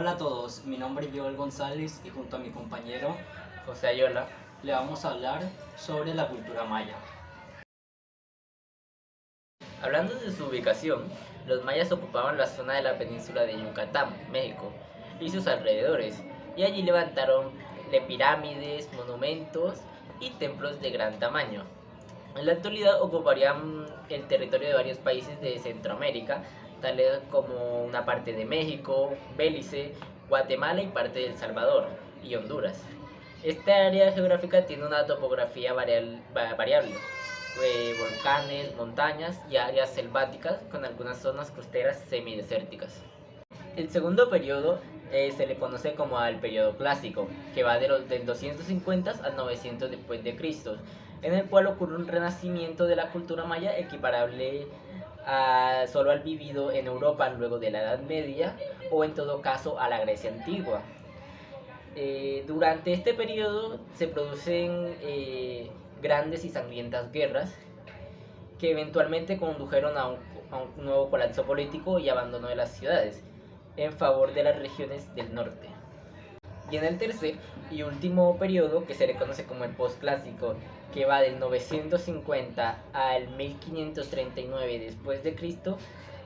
Hola a todos, mi nombre es Joel González y junto a mi compañero José Ayola. le vamos a hablar sobre la cultura maya. Hablando de su ubicación, los mayas ocupaban la zona de la península de Yucatán, México, y sus alrededores, y allí levantaron pirámides, monumentos y templos de gran tamaño. En la actualidad ocuparían el territorio de varios países de Centroamérica, tales como una parte de México, Belice, Guatemala y parte de El Salvador y Honduras. Esta área geográfica tiene una topografía variable, volcanes, montañas y áreas selváticas con algunas zonas costeras semidesérticas. El segundo periodo se le conoce como el periodo clásico, que va del 250 al 900 después de Cristo, en el cual ocurre un renacimiento de la cultura maya equiparable solo al vivido en Europa luego de la Edad Media o en todo caso a la Grecia antigua. Durante este periodo se producen grandes y sangrientas guerras que eventualmente condujeron a un nuevo colapso político y abandono de las ciudades en favor de las regiones del norte. Y en el tercer y último periodo, que se le conoce como el postclásico, que va del 950 al 1539 después de Cristo,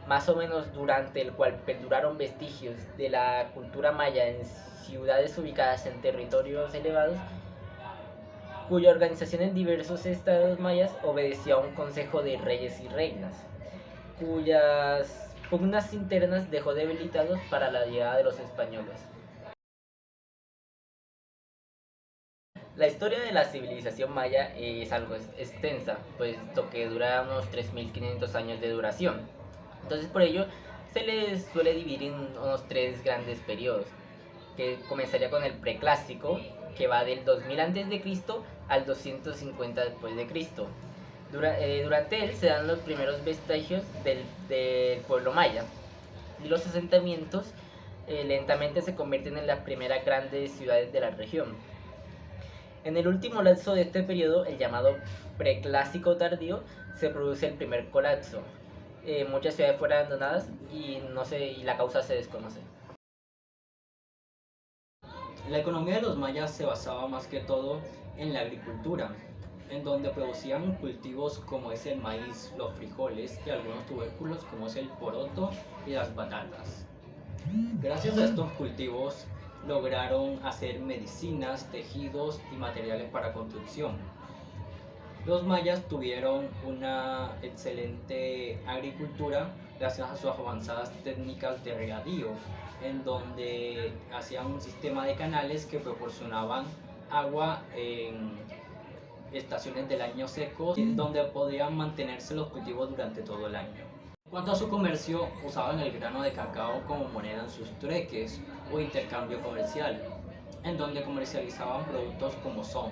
más o menos durante el cual perduraron vestigios de la cultura maya en ciudades ubicadas en territorios elevados, cuya organización en diversos estados mayas obedecía a un consejo de reyes y reinas, cuyas pugnas internas dejó debilitados para la llegada de los españoles. La historia de la civilización maya es algo extensa, puesto que dura unos 3500 años de duración. Entonces por ello se les suele dividir en unos tres grandes periodos, que comenzaría con el preclásico, que va del 2000 a.C. al 250 después de Cristo. Durante él se dan los primeros vestigios del pueblo maya, y los asentamientos lentamente se convierten en las primeras grandes ciudades de la región. En el último lapso de este periodo, el llamado preclásico tardío, se produce el primer colapso. Muchas ciudades fueron abandonadas y la causa se desconoce. La economía de los mayas se basaba más que todo en la agricultura, en donde producían cultivos como es el maíz, los frijoles y algunos tubérculos como es el poroto y las batatas. Gracias a estos cultivos lograron hacer medicinas, tejidos y materiales para construcción. Los mayas tuvieron una excelente agricultura gracias a sus avanzadas técnicas de regadío, en donde hacían un sistema de canales que proporcionaban agua en estaciones del año seco, donde podían mantenerse los cultivos durante todo el año. En cuanto a su comercio, usaban el grano de cacao como moneda en sus trueques o intercambio comercial, en donde comercializaban productos como son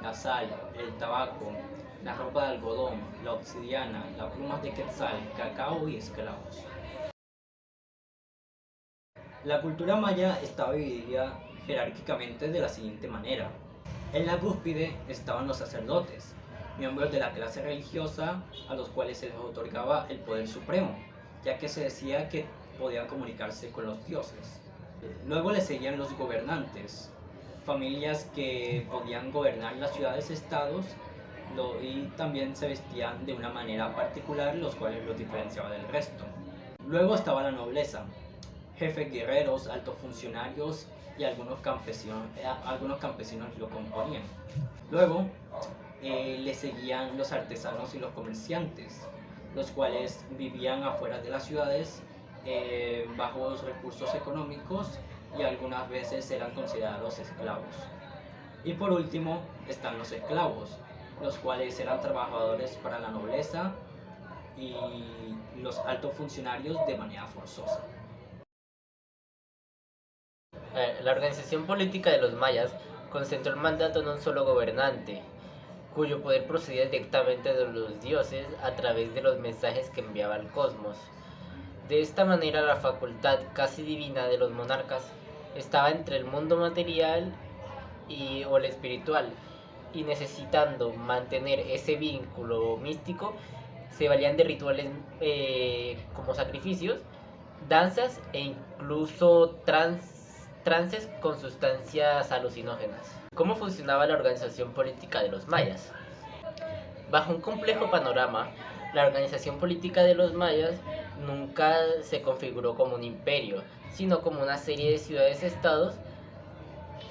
la sal, el tabaco, la ropa de algodón, la obsidiana, las plumas de quetzal, cacao y esclavos. La cultura maya estaba dividida jerárquicamente de la siguiente manera. En la cúspide estaban los sacerdotes, miembros de la clase religiosa a los cuales se les otorgaba el poder supremo, ya que se decía que podían comunicarse con los dioses. Luego le seguían los gobernantes, familias que podían gobernar las ciudades-estados y también se vestían de una manera particular, los cuales los diferenciaba del resto. Luego estaba la nobleza, jefes guerreros, altos funcionarios y algunos campesinos lo componían. Luego le seguían los artesanos y los comerciantes, los cuales vivían afuera de las ciudades bajos recursos económicos y algunas veces eran considerados esclavos. Y por último están los esclavos, los cuales eran trabajadores para la nobleza y los altos funcionarios de manera forzosa. La organización política de los mayas concentró el mandato en un solo gobernante, cuyo poder procedía directamente de los dioses a través de los mensajes que enviaba al cosmos. De esta manera, la facultad casi divina de los monarcas estaba entre el mundo material o el espiritual, y necesitando mantener ese vínculo místico, se valían de rituales como sacrificios, danzas e incluso trances con sustancias alucinógenas. ¿Cómo funcionaba la organización política de los mayas? Bajo un complejo panorama, la organización política de los mayas nunca se configuró como un imperio, sino como una serie de ciudades-estados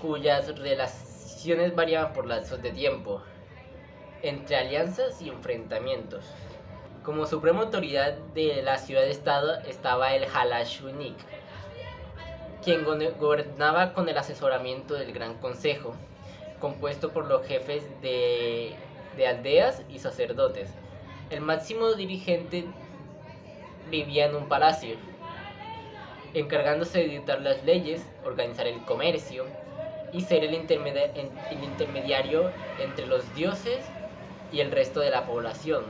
cuyas relaciones variaban por lapsos de tiempo, entre alianzas y enfrentamientos. Como suprema autoridad de la ciudad-estado estaba el Halashunik, quien gobernaba con el asesoramiento del Gran Consejo, compuesto por los jefes de aldeas y sacerdotes. El máximo dirigente vivía en un palacio, encargándose de dictar las leyes, organizar el comercio y ser el intermediario entre los dioses y el resto de la población.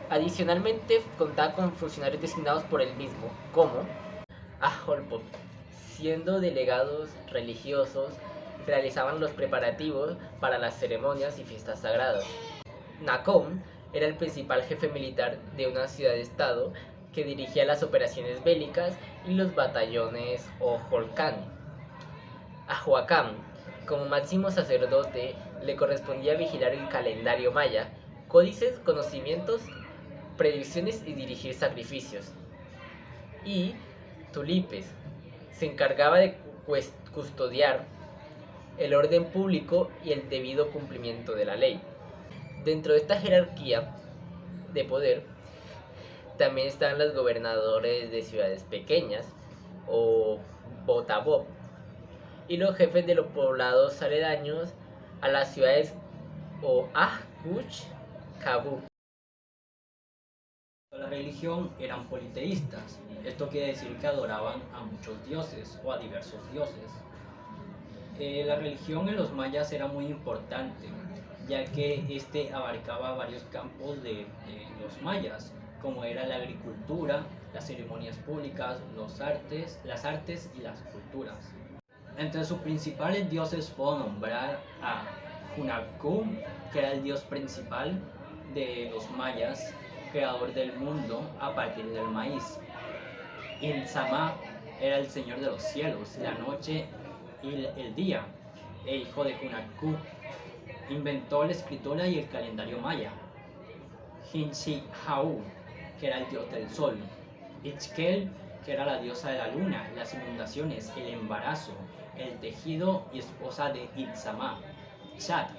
Adicionalmente, contaba con funcionarios designados por él mismo, como Aholpot, siendo delegados religiosos, realizaban los preparativos para las ceremonias y fiestas sagradas. Nakom era el principal jefe militar de una ciudad-estado que dirigía las operaciones bélicas y los batallones Oholcani. A Huacam, como máximo sacerdote, le correspondía vigilar el calendario maya, códices, conocimientos, predicciones y dirigir sacrificios. Y Tulipes se encargaba de custodiar el orden público y el debido cumplimiento de la ley. Dentro de esta jerarquía de poder también están los gobernadores de ciudades pequeñas o botabob y los jefes de los poblados aledaños a las ciudades o Ahkuch Kabu. La religión eran politeístas. Esto quiere decir que adoraban a muchos dioses o a diversos dioses. La religión en los mayas era muy importante, ya que este abarcaba varios campos de los mayas, como era la agricultura, las ceremonias públicas, las artes y las culturas. Entre sus principales dioses puedo nombrar a Hunabku, que era el dios principal de los mayas, creador del mundo a partir del maíz. Inzamá era el señor de los cielos, la noche y el día, e hijo de Hunabku. Inventó la escritura y el calendario maya. Hinshi-Hau, que era el dios del sol. Itzkel, que era la diosa de la luna, las inundaciones, el embarazo, el tejido y esposa de Itzamá. Chat,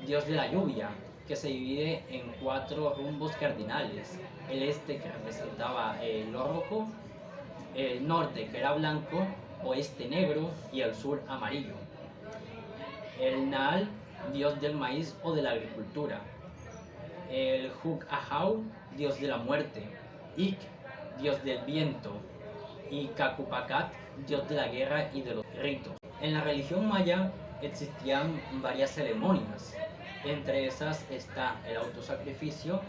dios de la lluvia, que se divide en 4 rumbos cardinales: el este, que representaba lo rojo, el norte, que era blanco, oeste negro y el sur amarillo. El Naal, dios del maíz o de la agricultura. El Huk-Ahau, dios de la muerte. Ik, dios del viento. Y Kakupakat, dios de la guerra y de los ritos. En la religión maya existían varias ceremonias. Entre esas está el autosacrificio,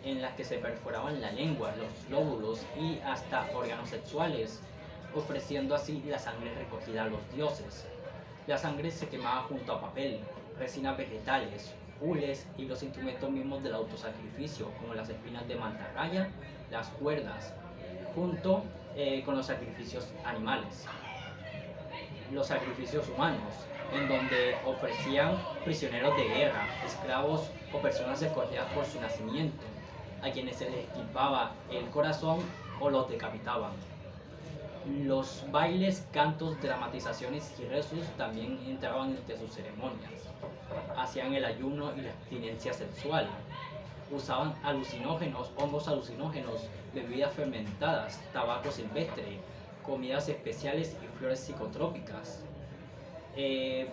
en las que se perforaban la lengua, los lóbulos y hasta órganos sexuales, ofreciendo así la sangre recogida a los dioses. La sangre se quemaba junto a papel, resinas vegetales, hules y los instrumentos mismos del autosacrificio, como las espinas de mantarraya, las cuerdas, junto con los sacrificios animales. Los sacrificios humanos, en donde ofrecían prisioneros de guerra, esclavos o personas escogidas por su nacimiento, a quienes se les extirpaba el corazón o los decapitaban. Los bailes, cantos, dramatizaciones y rezos también entraban entre sus ceremonias. Hacían el ayuno y la abstinencia sexual. Usaban alucinógenos, hongos alucinógenos, bebidas fermentadas, tabaco silvestre, comidas especiales y flores psicotrópicas.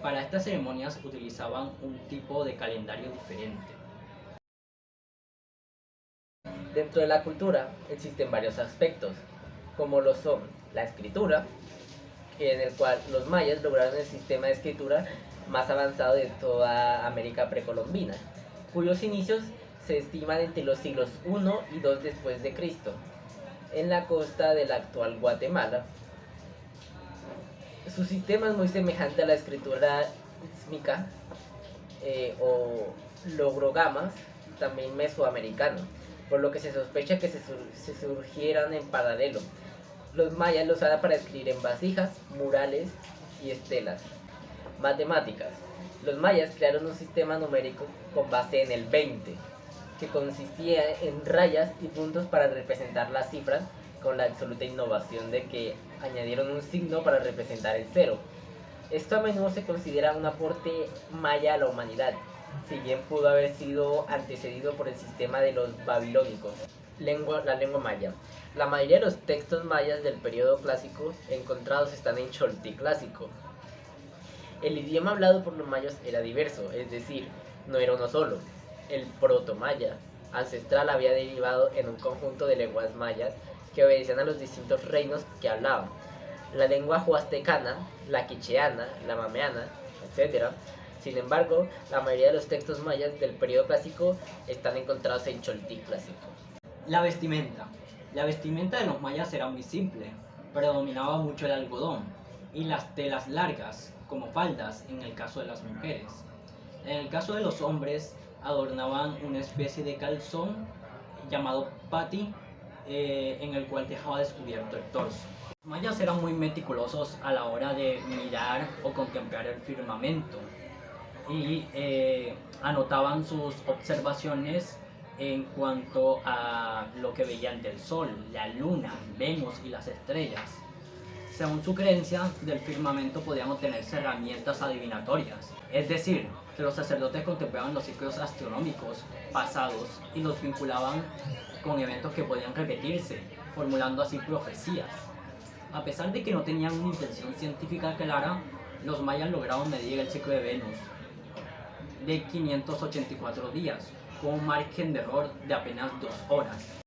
Para estas ceremonias utilizaban un tipo de calendario diferente. Dentro de la cultura existen varios aspectos, como lo son la escritura, en el cual los mayas lograron el sistema de escritura más avanzado de toda América precolombina, cuyos inicios se estiman entre los siglos I y II después de Cristo, en la costa del actual Guatemala. Su sistema es muy semejante a la escritura ísmica o logrogamas, también mesoamericano, por lo que se sospecha que se surgieran en paralelo. Los mayas lo usaban para escribir en vasijas, murales y estelas. Matemáticas. Los mayas crearon un sistema numérico con base en el 20, que consistía en rayas y puntos para representar las cifras, con la absoluta innovación de que añadieron un signo para representar el cero. Esto a menudo se considera un aporte maya a la humanidad, si bien pudo haber sido antecedido por el sistema de los babilónicos. La lengua maya. La mayoría de los textos mayas del periodo clásico encontrados están en choltí clásico. El idioma hablado por los mayas era diverso, es decir, no era uno solo. El proto-maya ancestral había derivado en un conjunto de lenguas mayas que obedecían a los distintos reinos que hablaban. La lengua huastecana, la quicheana, la mameana, etc. Sin embargo, la mayoría de los textos mayas del periodo clásico están encontrados en choltí clásico. La vestimenta. La vestimenta de los mayas era muy simple, predominaba mucho el algodón y las telas largas, como faldas en el caso de las mujeres. En el caso de los hombres, adornaban una especie de calzón llamado pati, en el cual dejaba descubierto el torso. Los mayas eran muy meticulosos a la hora de mirar o contemplar el firmamento y anotaban sus observaciones en cuanto a lo que veían del Sol, la Luna, Venus y las estrellas. Según su creencia, del firmamento podían obtenerse herramientas adivinatorias, es decir, que los sacerdotes contemplaban los ciclos astronómicos pasados y los vinculaban con eventos que podían repetirse, formulando así profecías. A pesar de que no tenían una intención científica clara, los mayas lograron medir el ciclo de Venus de 584 días, con un margen de error de apenas 2 horas.